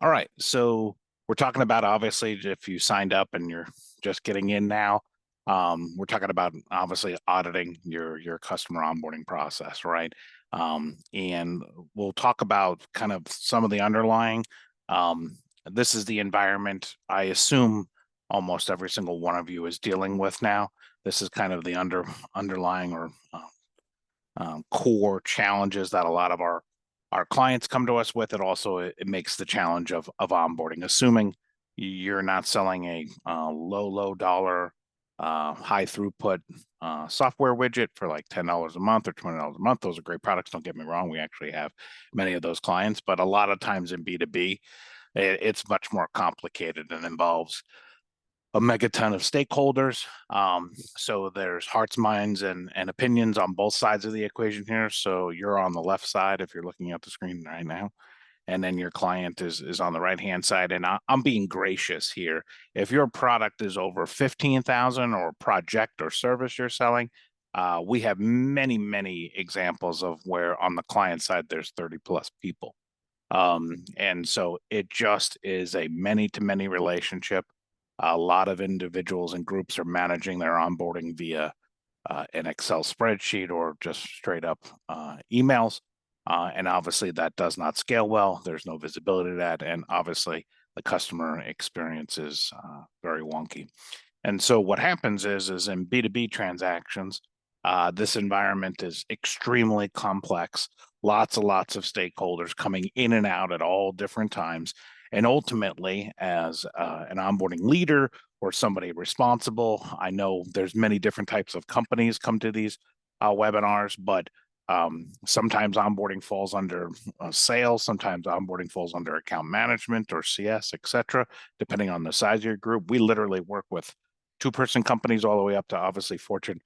All right. So we're talking about obviously if you signed up and you're just getting in now, we're talking about obviously auditing your customer onboarding process, right? And we'll talk about kind of some of the underlying. Um, this is the environment I assume almost every single one of you is dealing with now. This is kind of the underlying or core challenges that a lot of our clients come to us with. It makes the challenge of onboarding, assuming you're not selling a low dollar high throughput software widget for like $10 a month or $20 a month. Those are great products. Don't get me wrong. We actually have many of those clients, but a lot of times in B2B, it's much more complicated and involves a megaton of stakeholders. So there's hearts, minds, and opinions on both sides of the equation here. So you're on the left side if you're looking at the screen right now, and then your client is on the right hand side. And I'm being gracious here. If your product is over 15,000 or project or service you're selling, we have many examples of where on the client side there's 30 plus people. And so it just is a many to many relationship. A lot of individuals and groups are managing their onboarding via an Excel spreadsheet or just straight up emails. And obviously that does not scale well. There's no visibility to that. And obviously the customer experience is very wonky. And so what happens is in B2B transactions, this environment is extremely complex, lots of stakeholders coming in and out at all different times. And ultimately, as an onboarding leader or somebody responsible, I know there's many different types of companies come to these webinars, but sometimes onboarding falls under sales, sometimes onboarding falls under account management or CS, et cetera, depending on the size of your group. We literally work with two-person companies all the way up to obviously Fortune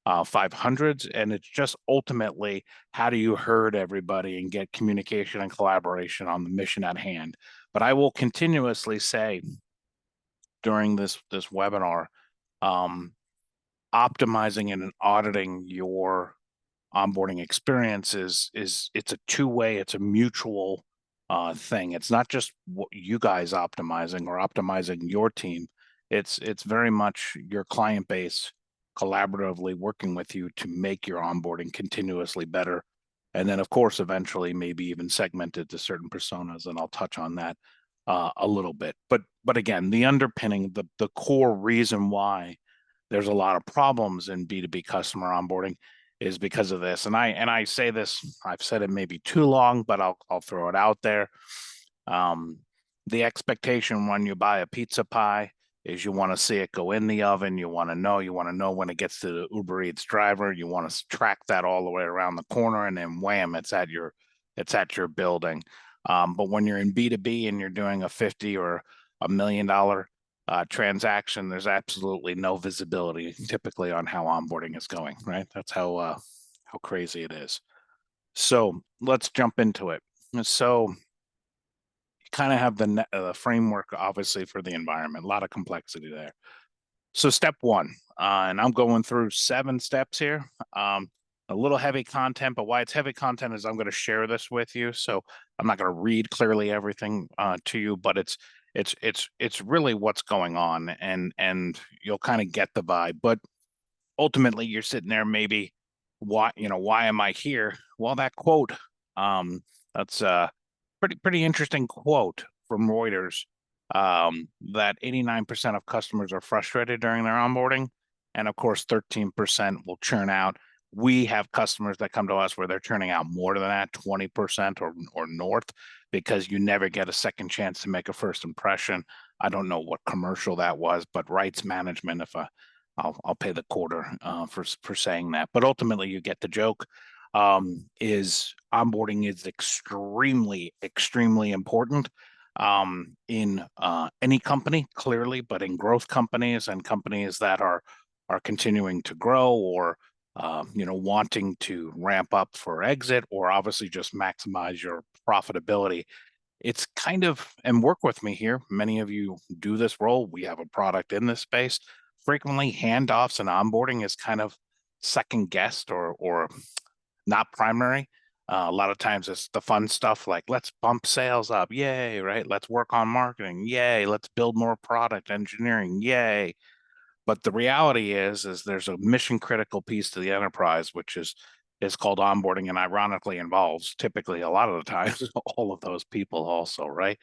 500s. And it's just ultimately how do you herd everybody and get communication and collaboration on the mission at hand. But I will continuously say during this webinar, um, optimizing and auditing your onboarding experience is it's a two-way, it's a mutual thing. It's not just what you guys optimizing or optimizing your team. It's very much your client base collaboratively working with you to make your onboarding continuously better. And then, of course, eventually maybe even segmented to certain personas, and I'll touch on that a little bit. But again, the underpinning, the core reason why there's a lot of problems in B2B customer onboarding is because of this. And I say this, I've said it maybe too long, but I'll throw it out there. Um, the expectation when you buy a pizza pie is you want to see it go in the oven. You want to know when it gets to the Uber Eats driver. You want to track that all the way around the corner, and then wham, it's at your building. But when you're in B2B and you're doing a 50 or $1 million transaction, there's absolutely no visibility typically on how onboarding is going, right? That's how crazy it is. So let's jump into it. So you kind of have the framework, obviously, for the environment, a lot of complexity there. So step one, and I'm going through 7 steps here. A little heavy content, but why it's heavy content is I'm going to share this with you. So I'm not going to read clearly everything to you, but it's really what's going on, and you'll kind of get the vibe. But ultimately, you're sitting there maybe, why am I here? Well, that quote, that's a pretty interesting quote from Reuters, that 89% of customers are frustrated during their onboarding. And of course, 13% will churn out. We have customers that come to us where they're churning out more than that, 20% or north, because you never get a second chance to make a first impression. I don't know what commercial that was, but rights management, if I'll pay the quarter for saying that. But ultimately, you get the joke. Is onboarding is extremely important in any company, clearly, but in growth companies and companies that are continuing to grow or wanting to ramp up for exit or obviously just maximize your profitability. It's kind of, and work with me here. Many of you do this role. We have a product in this space. Frequently, handoffs and onboarding is kind of second guessed or not primary. A lot of times it's the fun stuff like let's bump sales up, yay, right? Let's work on marketing, yay. Let's build more product engineering, yay. But the reality is there's a mission critical piece to the enterprise, which is called onboarding, and ironically involves typically a lot of the times all of those people also, right?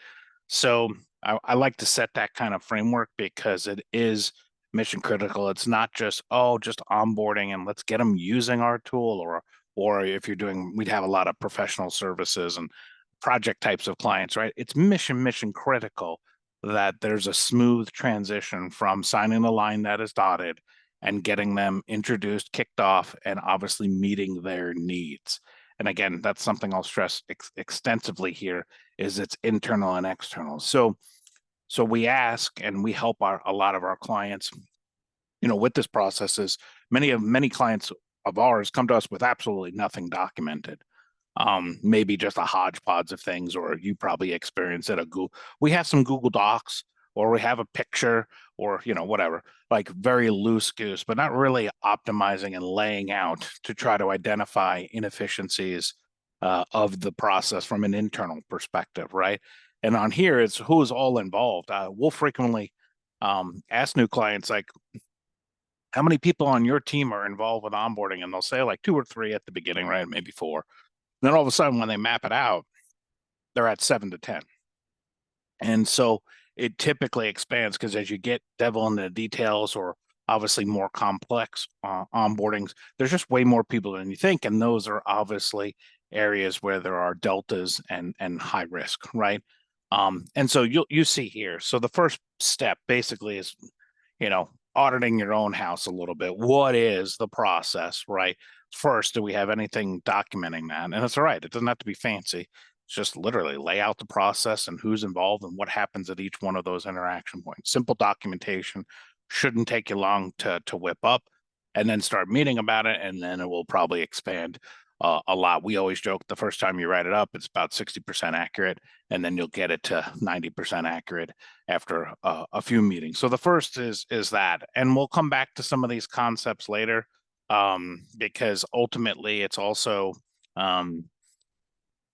So I like to set that kind of framework because it is mission critical. It's not just, oh, just onboarding and let's get them using our tool, or if you're doing, we'd have a lot of professional services and project types of clients, right? It's mission critical that there's a smooth transition from signing the line that is dotted and getting them introduced, kicked off, and obviously meeting their needs. And again, that's something I'll stress extensively here is it's internal and external. So we ask and we help a lot of our clients, with this process is many clients of ours come to us with absolutely nothing documented. Maybe just a hodgepodge of things, or you probably experience it. We have some Google Docs, or we have a picture, or whatever, like very loose goose, but not really optimizing and laying out to try to identify inefficiencies of the process from an internal perspective, right? And on here, it's who's all involved. We'll frequently ask new clients like, how many people on your team are involved with onboarding? And they'll say like two or three at the beginning, right? Maybe four. Then all of a sudden, when they map it out, they're at 7 to 10. And so it typically expands because as you get devil in the details or obviously more complex onboardings, there's just way more people than you think. And those are obviously areas where there are deltas and high risk, right? And so you see here. So the first step basically is, auditing your own house a little bit. What is the process, right? First, do we have anything documenting that? And it's all right. It doesn't have to be fancy. It's just literally lay out the process and who's involved and what happens at each one of those interaction points. Simple documentation shouldn't take you long to whip up, and then start meeting about it, and then it will probably expand a lot. We always joke the first time you write it up, it's about 60% accurate, and then you'll get it to 90% accurate after a few meetings. So the first is that, and we'll come back to some of these concepts later, because ultimately it's also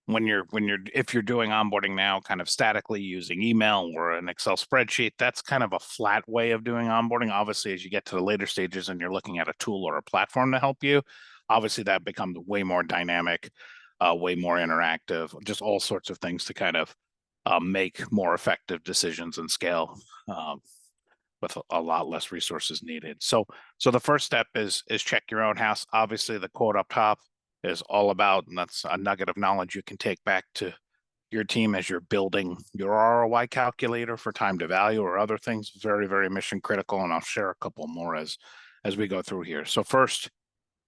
if you're doing onboarding now kind of statically using email or an Excel spreadsheet, that's kind of a flat way of doing onboarding. Obviously, as you get to the later stages and you're looking at a tool or a platform to help you, obviously that becomes way more dynamic, way more interactive, just all sorts of things to kind of make more effective decisions and scale with a lot less resources needed. So the first step is check your own house. Obviously, the quote up top is all about, and that's a nugget of knowledge you can take back to your team as you're building your ROI calculator for time to value or other things. Very, very mission critical, and I'll share a couple more as we go through here. So first,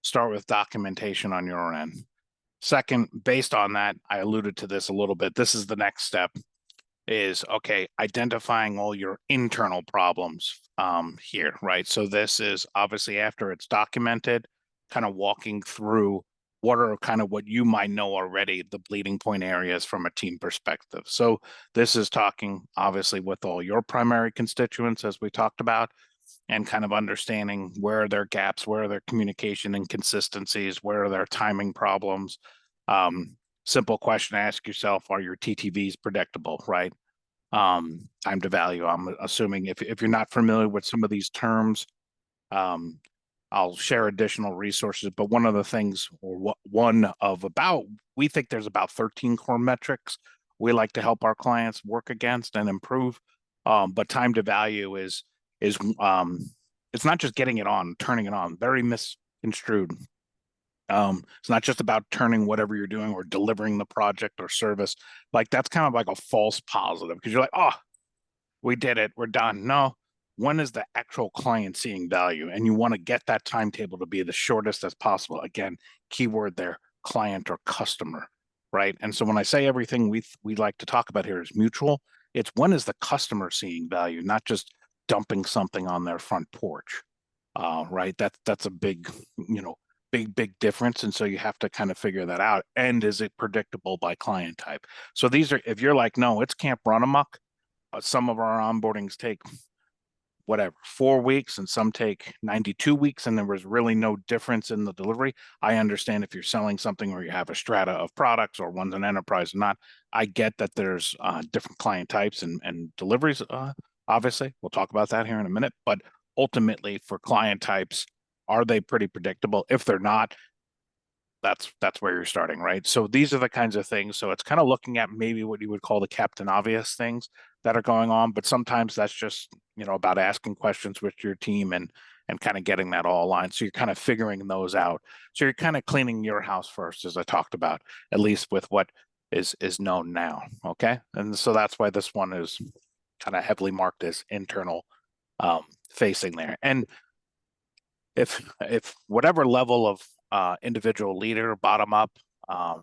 start with documentation on your end. Second, based on that, I alluded to this a little bit. This is the next step is, okay, identifying all your internal problems here, right? So this is obviously after it's documented, kind of walking through what are kind of what you might know already, the bleeding point areas from a team perspective. So this is talking obviously with all your primary constituents, as we talked about, and kind of understanding where are their gaps, where are their communication inconsistencies, where are their timing problems. Simple question to ask yourself, are your TTVs predictable, right? Time to value. I'm assuming if you're not familiar with some of these terms, I'll share additional resources. But one of the things, or we think there's about 13 core metrics we like to help our clients work against and improve. But time to value is it's not just getting it on, turning it on. Very misconstrued. It's not just about turning whatever you're doing or delivering the project or service. Like that's kind of like a false positive because you're like, oh, we did it, we're done. No, when is the actual client seeing value? And you want to get that timetable to be the shortest as possible. Again, keyword there, client or customer, right? And so when I say everything we like to talk about here is mutual, it's when is the customer seeing value, not just dumping something on their front porch, right? That's a big, big difference. And so you have to kind of figure that out. And is it predictable by client type? So these are, if you're like, no, it's camp run amok, some of our onboardings take whatever, 4 weeks, and some take 92 weeks, and there was really no difference in the delivery. I understand if you're selling something where you have a strata of products or one's an enterprise or not. I get that there's different client types and deliveries. Obviously, we'll talk about that here in a minute. But ultimately, for client types, are they pretty predictable? If they're not, that's where you're starting, right? So these are the kinds of things. So it's kind of looking at maybe what you would call the Captain Obvious things that are going on, but sometimes that's just, about asking questions with your team and kind of getting that all aligned. So you're kind of figuring those out. So you're kind of cleaning your house first, as I talked about, at least with what is known now. Okay. And so that's why this one is kind of heavily marked as internal facing there. And if whatever level of individual leader bottom up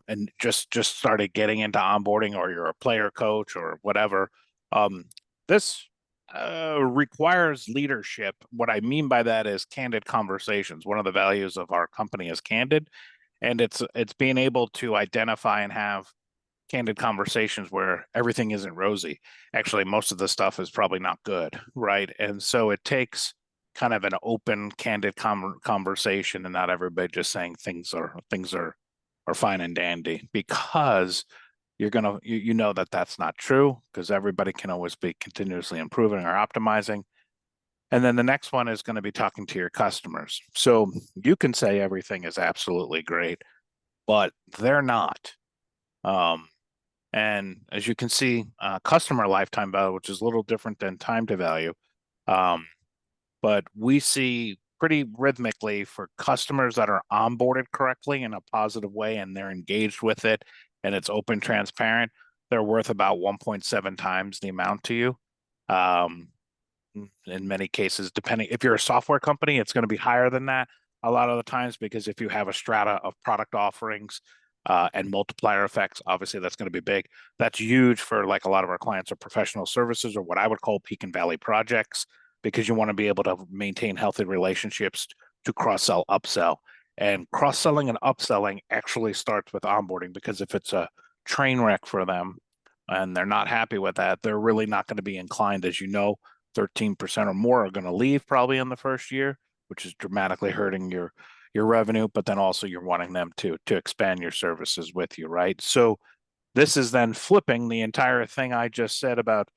and just started getting into onboarding, or you're a player coach or whatever, this requires leadership. What I mean by that is candid conversations. One of the values of our company is candid, and it's being able to identify and have candid conversations where everything isn't rosy. Actually, most of the stuff is probably not good, right? And so it takes kind of an open, candid conversation, and not everybody just saying things are fine and dandy, because you're gonna you know that that's not true, because everybody can always be continuously improving or optimizing. And then the next one is going to be talking to your customers. So you can say everything is absolutely great, but they're not. Um, and as you can see, customer lifetime value, which is a little different than time to value, but we see pretty rhythmically for customers that are onboarded correctly in a positive way and they're engaged with it and it's open, transparent, they're worth about 1.7 times the amount to you. In many cases, depending if you're a software company, it's going to be higher than that a lot of the times, because if you have a strata of product offerings and multiplier effects, obviously that's going to be big. That's huge for, like, a lot of our clients are professional services, or what I would call peak and valley projects, because you want to be able to maintain healthy relationships to cross-sell, upsell. And cross-selling and upselling actually starts with onboarding, because if it's a train wreck for them and they're not happy with that, they're really not going to be inclined. As you know, 13% or more are going to leave probably in the first year, which is dramatically hurting your revenue, but then also you're wanting them to expand your services with you, right? So this is then flipping the entire thing I just said about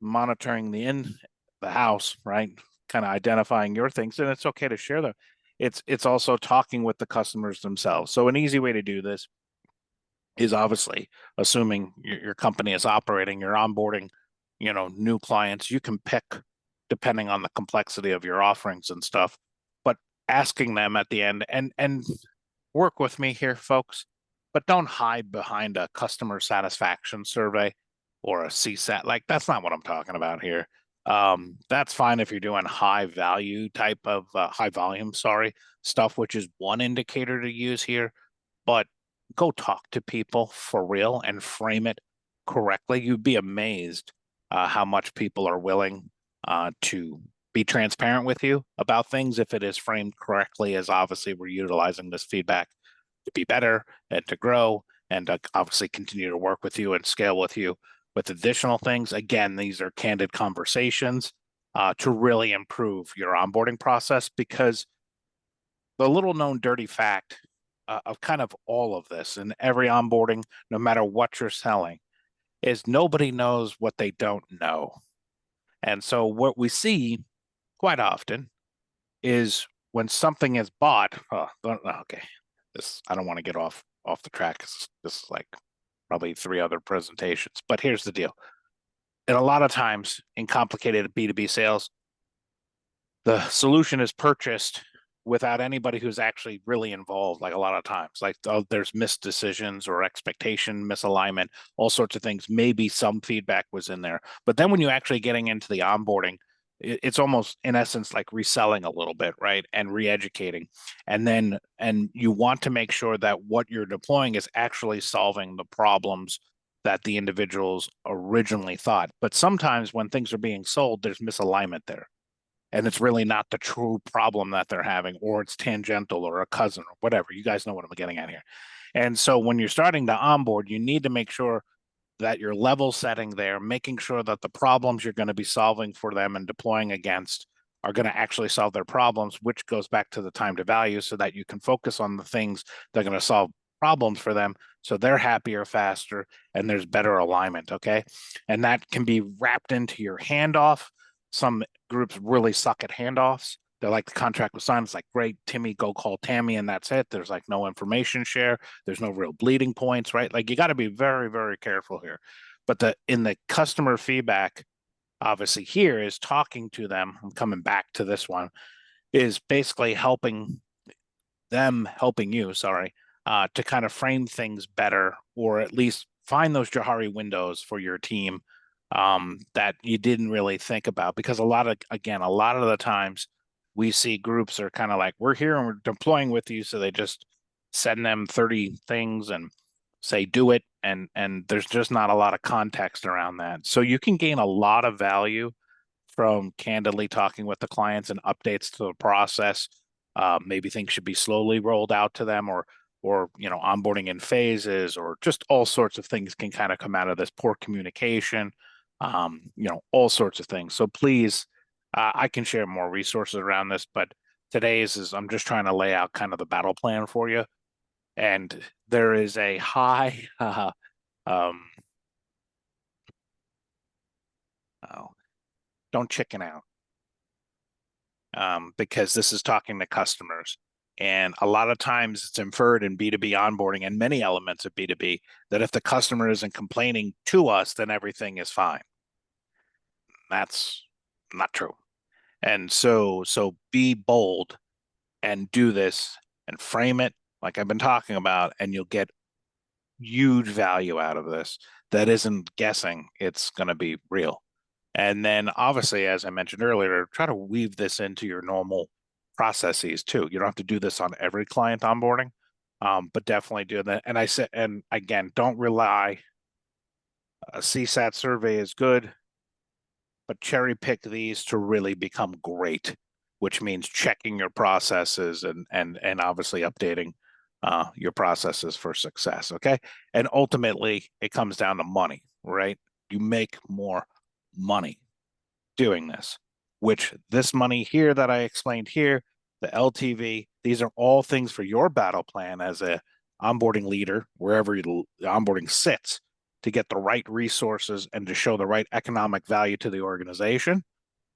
monitoring the house, right? Kind of identifying your things, and it's okay to share them. It's also talking with the customers themselves. So an easy way to do this is obviously assuming your company is operating, you're onboarding, new clients. You can pick depending on the complexity of your offerings and stuff, but asking them at the end, and work with me here, folks, but don't hide behind a customer satisfaction survey or a CSAT. Like, that's not what I'm talking about here. That's fine if you're doing high value type of high volume, sorry, stuff, which is one indicator to use here. But go talk to people for real and frame it correctly. You'd be amazed how much people are willing to be transparent with you about things if it is framed correctly, as obviously we're utilizing this feedback to be better and to grow and to obviously continue to work with you and scale with you with additional things. Again, these are candid conversations to really improve your onboarding process, because the little known dirty fact of kind of all of this and every onboarding, no matter what you're selling, is nobody knows what they don't know. And so what we see quite often is when something is bought. Okay, this, I don't want to get off the track. This is like probably 3 other presentations, but here's the deal. And a lot of times in complicated B2B sales, the solution is purchased without anybody who's actually really involved. Like, a lot of times, like, there's missed decisions or expectation misalignment, all sorts of things. Maybe some feedback was in there, but then when you're actually getting into the onboarding, it's almost in essence like reselling a little bit, right? And re-educating. And you want to make sure that what you're deploying is actually solving the problems that the individuals originally thought. But sometimes when things are being sold, there's misalignment there, and it's really not the true problem that they're having, or it's tangential or a cousin or whatever. You guys know what I'm getting at here. And so when you're starting to onboard, you need to make sure that you're level setting there, making sure that the problems you're going to be solving for them and deploying against are going to actually solve their problems, which goes back to the time to value so that you can focus on the things that are going to solve problems for them so they're happier, faster, and there's better alignment, okay? And that can be wrapped into your handoff. Some groups really suck at handoffs. They're like, the contract was signed. It's like, great, Timmy, go call Tammy, and that's it. There's like no information share. There's no real bleeding points, right? Like, you got to be very, very careful here. But in the customer feedback, obviously here is talking to them. I'm coming back to this one, is basically helping you, sorry, to kind of frame things better, or at least find those Johari windows for your team that you didn't really think about. Because a lot of the times we see groups are kind of like, we're here and we're deploying with you. So they just send them 30 things and say, do it. And there's just not a lot of context around that. So you can gain a lot of value from candidly talking with the clients and updates to the process. Maybe things should be slowly rolled out to them, or onboarding in phases, or just all sorts of things can kind of come out of this. Poor communication, all sorts of things. So please, I can share more resources around this, but today's is I'm just trying to lay out kind of the battle plan for you. And there is a high um, oh, don't chicken out, because this is talking to customers. And a lot of times it's inferred in B2B onboarding and many elements of B2B that if the customer isn't complaining to us, then everything is fine. That's not true. And so be bold and do this and frame it like I've been talking about, and you'll get huge value out of this that isn't guessing, it's going to be real. And then obviously, as I mentioned earlier, try to weave this into your normal processes too. You don't have to do this on every client onboarding, but definitely do that. And I said, and again, don't rely. A CSAT survey is good, but cherry pick these to really become great, which means checking your processes and obviously updating your processes for success. Okay, and ultimately it comes down to money, right? You make more money doing this, which this money here that I explained here, the LTV, these are all things for your battle plan as a onboarding leader, wherever the onboarding sits, to get the right resources and to show the right economic value to the organization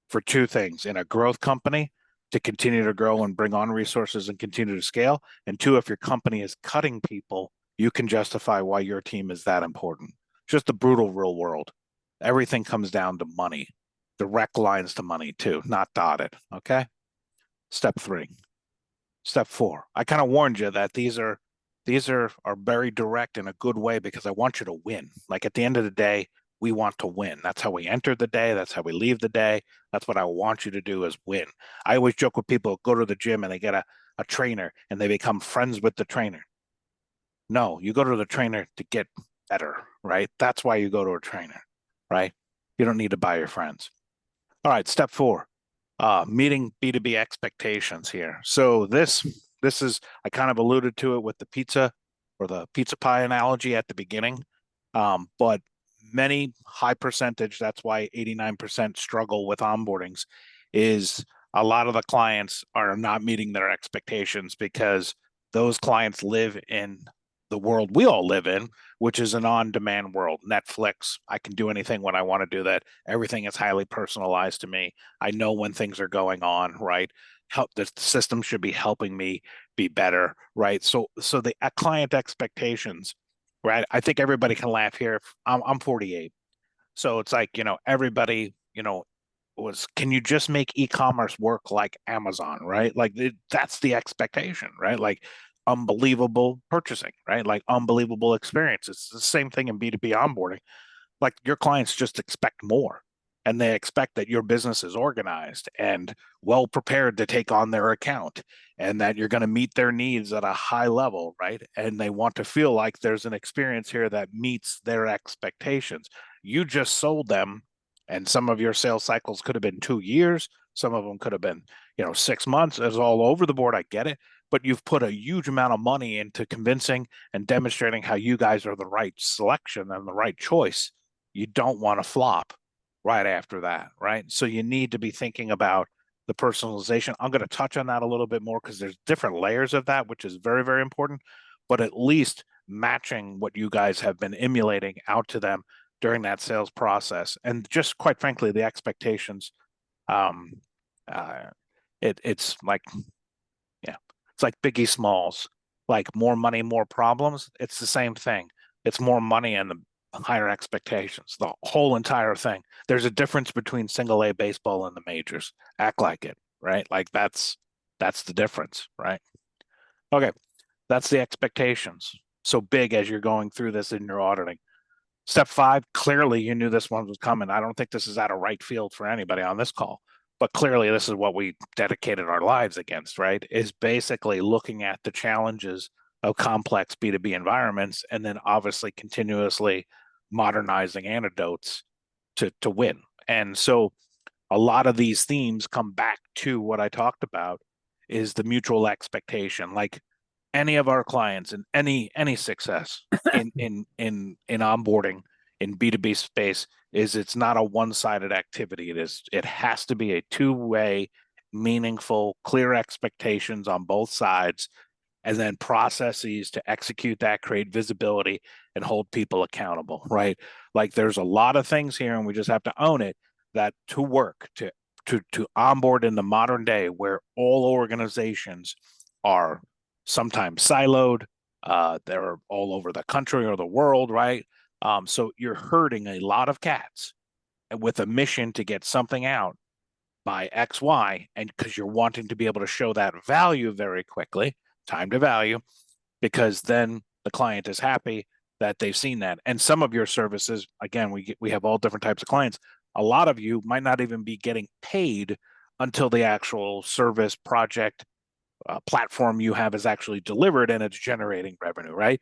for two things: in a growth company, to continue to grow and bring on resources and continue to scale, and two, if your company is cutting people, you can justify why your team is that important. Just the brutal real world. Everything comes down to money. Direct lines to money too, not dotted. Okay. Step 3. Step 4. I kind of warned you that these are very direct in a good way, because I want you to win. Like, at the end of the day, we want to win. That's how we enter the day. That's how we leave the day. That's what I want you to do, is win. I always joke with people, go to the gym and they get a trainer and they become friends with the trainer. No, you go to the trainer to get better, right? That's why you go to a trainer, right? You don't need to buy your friends. All right, step 4, meeting B2B expectations here. So this is, I kind of alluded to it with the pizza or the pizza pie analogy at the beginning, but many high percentage, that's why 89% struggle with onboardings, is a lot of the clients are not meeting their expectations because those clients live in the world we all live in, which is an on-demand world. Netflix, I can do anything when I want to do that. Everything is highly personalized to me. I know when things are going on, right? The system should be helping me be better, right? So the client expectations, right? I think everybody can laugh here. I'm 48. So it's like, everybody, can you just make e-commerce work like Amazon, right? Like, that's the expectation, right? Like, unbelievable purchasing, right? Like, unbelievable experience. It's the same thing in B2B onboarding. Like, your clients just expect more, and they expect that your business is organized and well prepared to take on their account, and that you're going to meet their needs at a high level, right? And they want to feel like there's an experience here that meets their expectations. You just sold them, and some of your sales cycles could have been 2 years. Some of them could have been, 6 months. It's all over the board. I get it. but you've put a huge amount of money into convincing and demonstrating how you guys are the right selection and the right choice. You don't want to flop right after that, right? So you need to be thinking about the personalization. I'm going to touch on that a little bit more because there's different layers of that, which is very, very important. But at least matching what you guys have been emulating out to them during that sales process, and just quite frankly, the expectations. Um, uh, it's like, yeah, it's like Biggie Smalls, like more money, more problems. It's the same thing. It's more money and the higher expectations. The whole entire thing. There's a difference between single A baseball and the majors. Act like it, right? Like that's the difference, right? Okay, that's the expectations. So big as you're going through this in your auditing. Step five, clearly you knew this one was coming. I don't think this is out of right field for anybody on this call, but clearly this is what we dedicated our lives against, right? Is basically looking at the challenges of complex B2B environments and then obviously continuously modernizing antidotes to win. And so a lot of these themes come back to what I talked about is the mutual expectation. Like any of our clients and any success in onboarding in B2B space is it's not a one-sided activity. It has to be a two-way, meaningful, clear expectations on both sides, and then processes to execute that, create visibility, and hold people accountable, right? Like there's a lot of things here, and we just have to own it, that to work, to onboard in the modern day where all organizations are sometimes siloed, they're all over the country or the world, right? So you're herding a lot of cats with a mission to get something out by X, Y, and because you're wanting to be able to show that value very quickly, time to value, because then the client is happy that they've seen that. And some of your services, again, we have all different types of clients. A lot of you might not even be getting paid until the actual service project platform you have is actually delivered and it's generating revenue, right?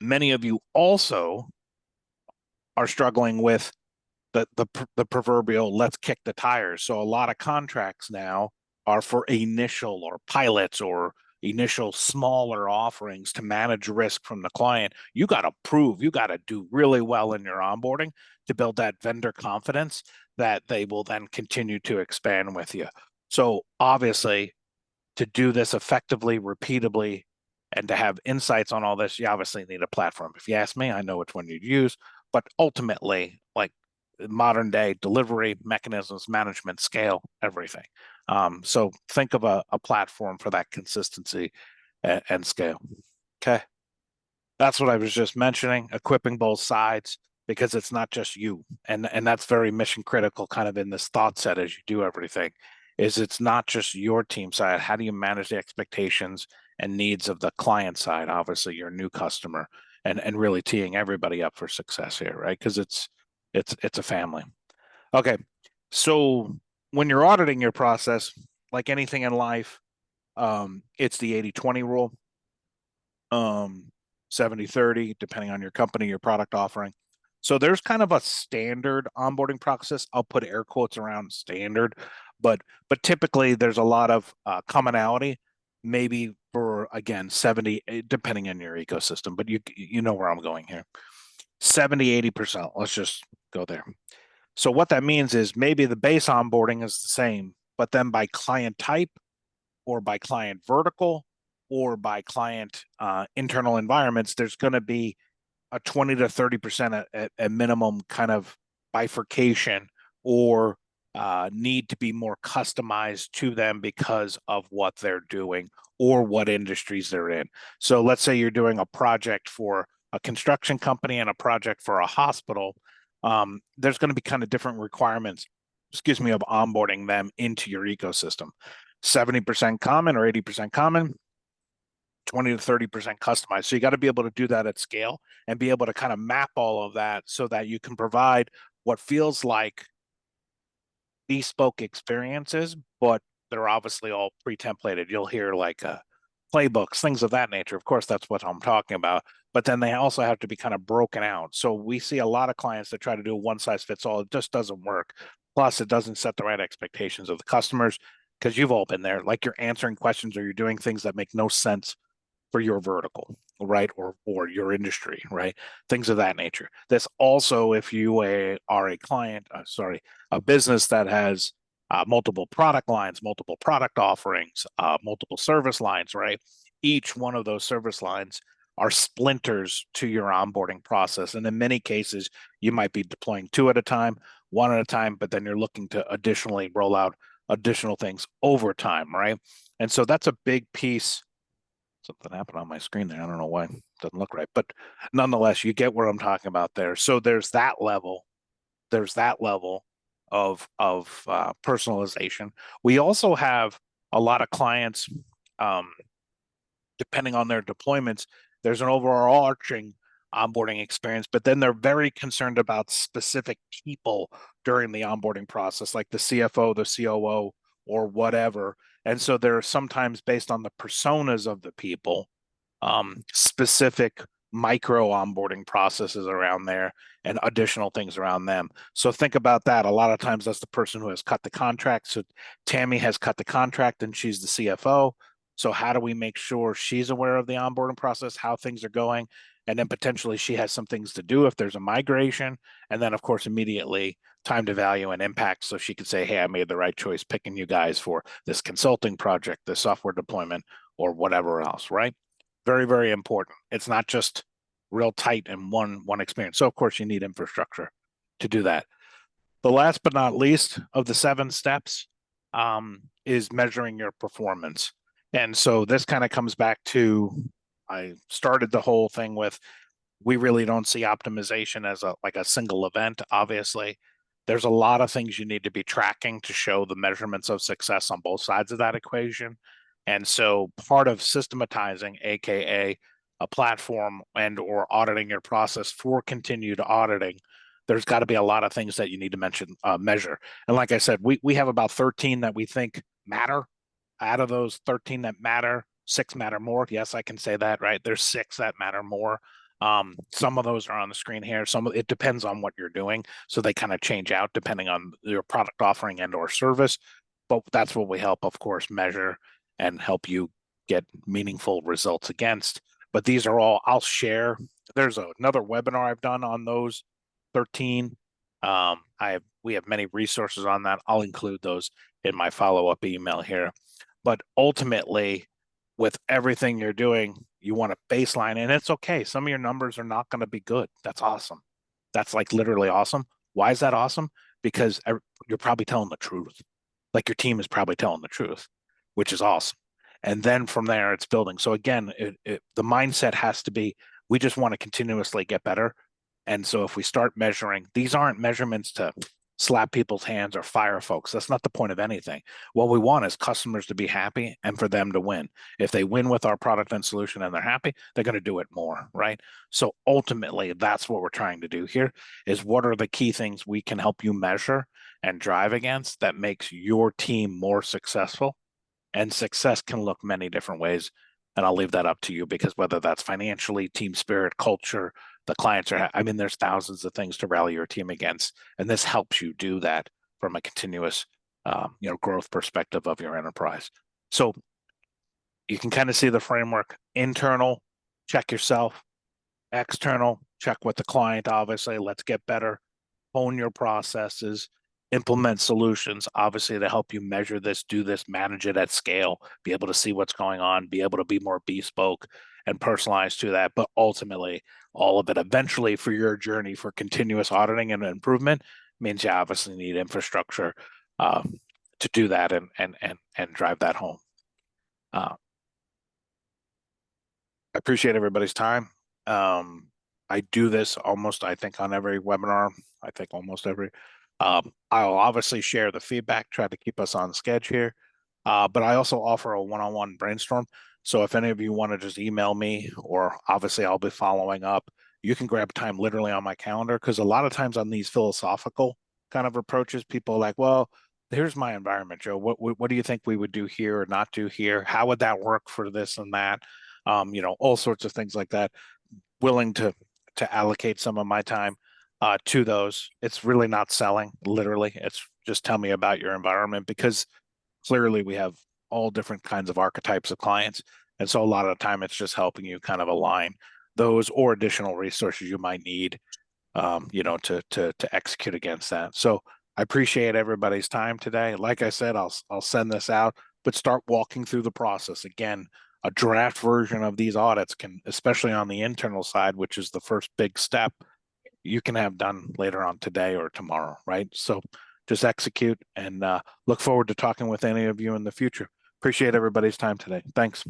Many of you also are struggling with the proverbial let's kick the tires. So a lot of contracts now are for initial or pilots or initial smaller offerings to manage risk from the client. You got to prove, you got to do really well in your onboarding to build that vendor confidence that they will then continue to expand with you. So obviously, to do this effectively, repeatably, and to have insights on all this, you obviously need a platform. If you ask me, I know which one you'd use, but ultimately, like modern day delivery mechanisms, management, scale, everything. So think of a platform for that consistency and scale. Okay. That's what I was just mentioning, equipping both sides because it's not just you. And that's very mission critical kind of in this thought set as you do everything, is it's not just your team side. How do you manage the expectations and needs of the client side? Obviously, your new customer and really teeing everybody up for success here, right? Because it's a family. Okay. So when you're auditing your process, like anything in life, it's the 80-20 rule. 70-30, depending on your company, your product offering. So there's kind of a standard onboarding process. I'll put air quotes around standard, but typically there's a lot of commonality, maybe for again 70, depending on your ecosystem, but you know where I'm going here. 70-80%. Let's just go there. So what that means is maybe the base onboarding is the same, but then by client type or by client vertical or by client internal environments, there's going to be a 20 to 30% at minimum kind of bifurcation or need to be more customized to them because of what they're doing or what industries they're in. So let's say you're doing a project for a construction company and a project for a hospital. There's going to be kind of different requirements, excuse me, of onboarding them into your ecosystem. 70% common or 80% common, 20 to 30% customized. So you got to be able to do that at scale and be able to kind of map all of that so that you can provide what feels like bespoke experiences, but they're obviously all pre-templated. You'll hear like playbooks, things of that nature. Of course, that's what I'm talking about. But then they also have to be kind of broken out. So we see a lot of clients that try to do one size fits all. It just doesn't work. Plus, it doesn't set the right expectations of the customers. because you've all been there, like you're answering questions or you're doing things that make no sense for your vertical, right? Or your industry, right? Things of that nature. This also, if you are a client, sorry, a business that has multiple product lines, multiple product offerings, multiple service lines, right? Each one of those service lines are splinters to your onboarding process. And in many cases, you might be deploying two at a time, one at a time, but then you're looking to additionally roll out additional things over time, right? And so that's a big piece. Something happened on my screen there. I don't know why. It doesn't look right. But nonetheless, you get what I'm talking about there. So there's that level. There's that level of personalization. We also have a lot of clients, um, depending on their deployments, there's an overarching onboarding experience, but then they're very concerned about specific people during the onboarding process, like the CFO, the COO, or whatever. And so there are sometimes, based on the personas of the people, specific micro onboarding processes around there and additional things around them. So think about that. A lot of times that's the person who has cut the contract. So Tammy has cut the contract and she's the CFO. So how do we make sure she's aware of the onboarding process, how things are going, and then potentially she has some things to do if there's a migration, and then of course immediately time to value and impact, so she could say, hey, I made the right choice picking you guys for this consulting project, this software deployment, or whatever else, right? Very, very important. It's not just real tight in one experience. So of course you need infrastructure to do that. The last but not least of the 7 steps is measuring your performance. And so this kind of comes back to, I started the whole thing with, we really don't see optimization as a single event. Obviously, there's a lot of things you need to be tracking to show the measurements of success on both sides of that equation. And so part of systematizing, aka a platform and or auditing your process for continued auditing, there's got to be a lot of things that you need to measure. And like I said, we have about 13 that we think matter. Out of those 13 that matter, 6 matter more. Yes, I can say that, right? There's 6 that matter more. Some of those are on the screen here. It depends on what you're doing. So they kind of change out depending on your product offering and or service. But that's what we help, of course, measure and help you get meaningful results against. But these are all, I'll share. There's another webinar I've done on those 13. We have many resources on that. I'll include those in my follow-up email here. But ultimately, with everything you're doing, you want a baseline, and it's okay. Some of your numbers are not going to be good. That's awesome. That's like literally awesome. Why is that awesome? Because you're probably telling the truth. Like your team is probably telling the truth, which is awesome. And then from there, it's building. So again, the mindset has to be, we just want to continuously get better. And so if we start measuring, these aren't measurements to slap people's hands or fire folks. That's not the point of anything. What we want is customers to be happy and for them to win. If they win with our product and solution and they're happy, they're going to do it more, right? So ultimately, that's what we're trying to do here, is what are the key things we can help you measure and drive against that makes your team more successful. And success can look many different ways. And I'll leave that up to you, because whether that's financially, team spirit, culture, the clients are, I mean, there's thousands of things to rally your team against. And this helps you do that from a continuous, growth perspective of your enterprise. So you can kind of see the framework: internal, check yourself; external, check with the client, obviously, let's get better; hone your processes; implement solutions, obviously, to help you measure this, do this, manage it at scale, be able to see what's going on, be able to be more bespoke and personalized to that. But ultimately, all of it eventually for your journey for continuous auditing and improvement means you obviously need infrastructure to do that and drive that home. I appreciate everybody's time. I do this almost, I think, on every webinar. I think almost every. I'll obviously share the feedback, try to keep us on schedule here. But I also offer a one-on-one brainstorm. So if any of you want to just email me, or obviously I'll be following up, you can grab time literally on my calendar, because a lot of times on these philosophical kind of approaches, people are like, well, here's my environment, Joe. What do you think we would do here or not do here? How would that work for this and that? All sorts of things like that. Willing to allocate some of my time to those. It's really not selling, literally. It's just tell me about your environment, because clearly we have all different kinds of archetypes of clients. And so a lot of the time it's just helping you kind of align those or additional resources you might need, to execute against that. So I appreciate everybody's time today. Like I said, I'll send this out, but start walking through the process. Again, a draft version of these audits can, especially on the internal side, which is the first big step, you can have done later on today or tomorrow, right? So just execute and look forward to talking with any of you in the future. Appreciate everybody's time today. Thanks.